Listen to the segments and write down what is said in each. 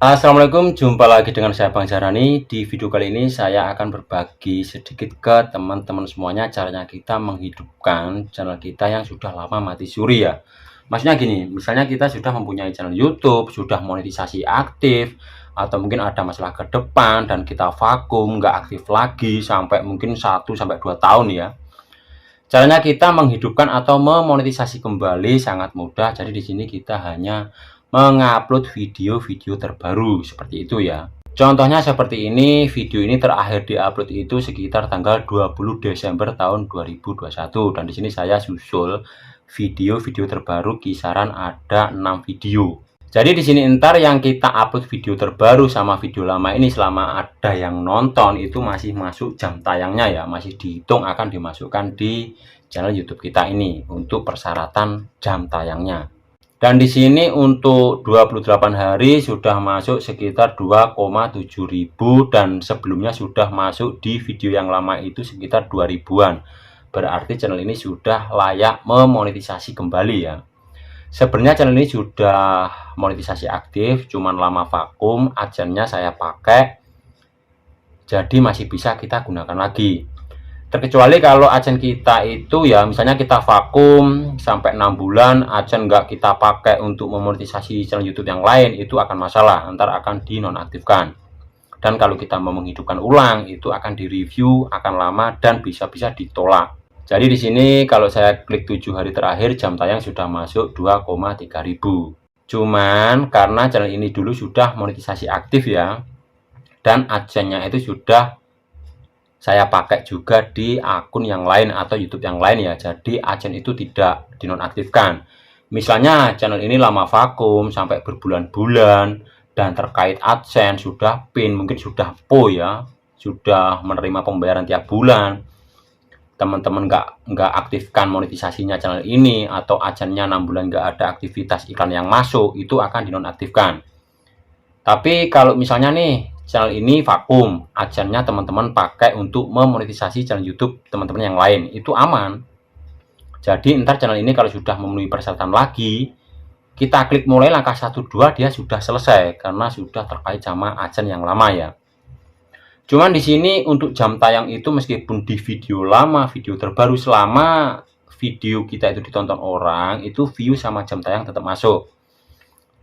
Assalamualaikum, jumpa lagi dengan saya Bang Jarani. Di video kali ini saya akan berbagi sedikit ke teman-teman semuanya caranya kita menghidupkan channel kita yang sudah lama mati suri ya. Maksudnya gini, misalnya kita sudah mempunyai channel YouTube, sudah monetisasi aktif, atau mungkin ada masalah ke depan dan kita vakum, nggak aktif lagi sampai mungkin 1 sampai 2 tahun ya. Caranya kita menghidupkan atau memonetisasi kembali sangat mudah. Jadi di sini kita hanya mengupload video-video terbaru seperti itu ya. Contohnya seperti ini, video ini terakhir diupload itu sekitar tanggal 20 Desember tahun 2021 dan di sini saya susul video-video terbaru kisaran ada 6 video. Jadi di sini ntar yang kita upload video terbaru sama video lama ini selama ada yang nonton itu masih masuk jam tayangnya ya, masih dihitung akan dimasukkan di channel YouTube kita ini untuk persyaratan jam tayangnya. Dan di sini untuk 28 hari sudah masuk sekitar 2,7 ribu dan sebelumnya sudah masuk di video yang lama itu sekitar 2 ribuan. Berarti channel ini sudah layak memonetisasi kembali ya. Sebenarnya channel ini sudah monetisasi aktif, cuman lama vakum, adsense-nya saya pakai, jadi masih bisa kita gunakan lagi. Terkecuali kalau adsense kita itu ya, misalnya kita vakum sampai 6 bulan, adsense nggak kita pakai untuk memonetisasi channel YouTube yang lain, itu akan masalah, ntar akan dinonaktifkan. Dan kalau kita mau menghidupkan ulang, itu akan direview, akan lama, dan bisa-bisa ditolak. Jadi di sini kalau saya klik 7 hari terakhir jam tayang sudah masuk 2,3 ribu. Cuman karena channel ini dulu sudah monetisasi aktif ya. Dan adsense-nya itu sudah saya pakai juga di akun yang lain atau YouTube yang lain ya. Jadi adsense itu tidak dinonaktifkan. Misalnya channel ini lama vakum sampai berbulan-bulan dan terkait adsense sudah PIN, mungkin sudah PO ya, sudah menerima pembayaran tiap bulan. Teman-teman nggak aktifkan monetisasinya channel ini atau adsense-nya 6 bulan nggak ada aktivitas iklan yang masuk, itu akan dinonaktifkan. Tapi kalau misalnya nih channel ini vakum, adsense-nya teman-teman pakai untuk memonetisasi channel YouTube teman-teman yang lain, itu aman. Jadi ntar channel ini kalau sudah memenuhi persyaratan lagi, kita klik mulai langkah 1-2 dia sudah selesai karena sudah terkait sama adsense yang lama ya. Cuman di sini untuk jam tayang itu meskipun di video lama, video terbaru selama video kita itu ditonton orang, itu view sama jam tayang tetap masuk.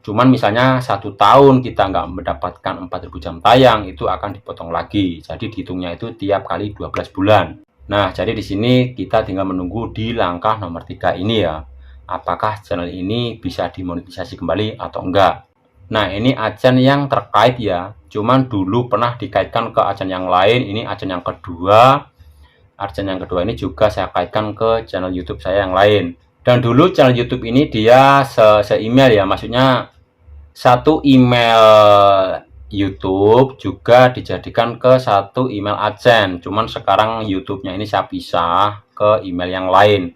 Cuman misalnya 1 tahun kita nggak mendapatkan 4.000 jam tayang, itu akan dipotong lagi. Jadi dihitungnya itu tiap kali 12 bulan. Nah, jadi di sini kita tinggal menunggu di langkah nomor 3 ini ya. Apakah channel ini bisa dimonetisasi kembali atau enggak. Nah, ini adsense yang terkait ya. Cuman dulu pernah dikaitkan ke adsense yang lain. Ini adsense yang kedua. Adsense yang kedua ini juga saya kaitkan ke channel YouTube saya yang lain. Dan dulu channel YouTube ini dia se-email ya. Maksudnya satu email YouTube juga dijadikan ke satu email adsense. Cuman sekarang YouTube-nya ini saya pisah ke email yang lain.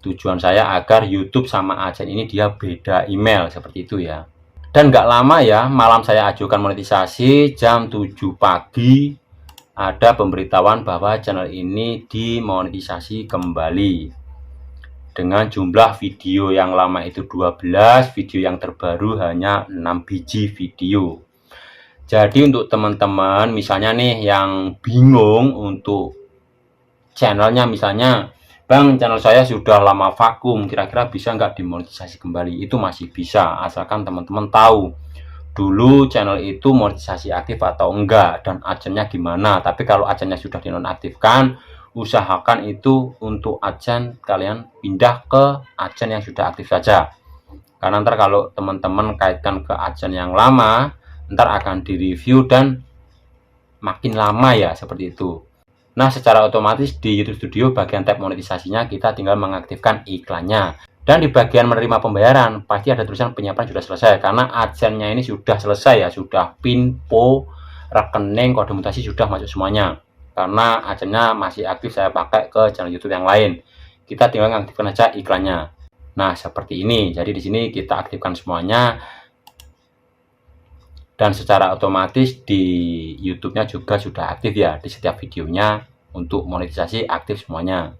Tujuan saya agar YouTube sama adsense ini dia beda email seperti itu ya. Dan nggak lama ya, malam saya ajukan monetisasi, jam 7 pagi ada pemberitahuan bahwa channel ini dimonetisasi kembali. Dengan jumlah video yang lama itu 12, video yang terbaru hanya 6 biji video. Jadi untuk teman-teman misalnya nih yang bingung untuk channelnya, misalnya Bang, channel saya sudah lama vakum, kira-kira bisa nggak dimonetisasi kembali? Itu masih bisa, asalkan teman-teman tahu dulu channel itu monetisasi aktif atau enggak, dan adsense-nya gimana. Tapi kalau adsense-nya sudah dinonaktifkan, usahakan itu untuk adsense kalian pindah ke adsense yang sudah aktif saja. Karena ntar kalau teman-teman kaitkan ke adsense yang lama, ntar akan direview dan makin lama ya, seperti itu. Nah, secara otomatis di YouTube Studio bagian tab monetisasinya kita tinggal mengaktifkan iklannya. Dan di bagian menerima pembayaran pasti ada tulisan penyiapan sudah selesai karena adsense-nya ini sudah selesai ya, sudah PIN, PO, rekening, kode mutasi sudah masuk semuanya. Karena adsense-nya masih aktif saya pakai ke channel YouTube yang lain. Kita tinggal mengaktifkan aja iklannya. Nah, seperti ini. Jadi di sini kita aktifkan semuanya. Dan secara otomatis di YouTube-nya juga sudah aktif ya, di setiap videonya untuk monetisasi aktif semuanya.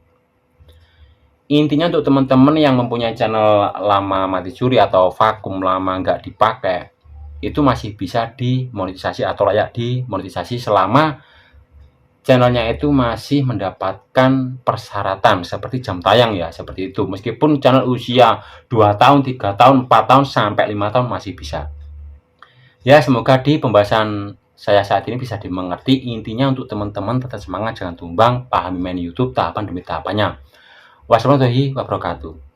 Intinya untuk teman-teman yang mempunyai channel lama mati suri atau vakum lama nggak dipakai, itu masih bisa dimonetisasi atau layak dimonetisasi selama channelnya itu masih mendapatkan persyaratan seperti jam tayang ya, seperti itu. Meskipun channel usia 2 tahun, 3 tahun, 4 tahun, sampai 5 tahun masih bisa. Ya, semoga di pembahasan saya saat ini bisa dimengerti. Intinya untuk teman-teman tetap semangat, jangan tumbang, pahami main YouTube tahapan demi tahapannya. Wassalamualaikum warahmatullahi wabarakatuh.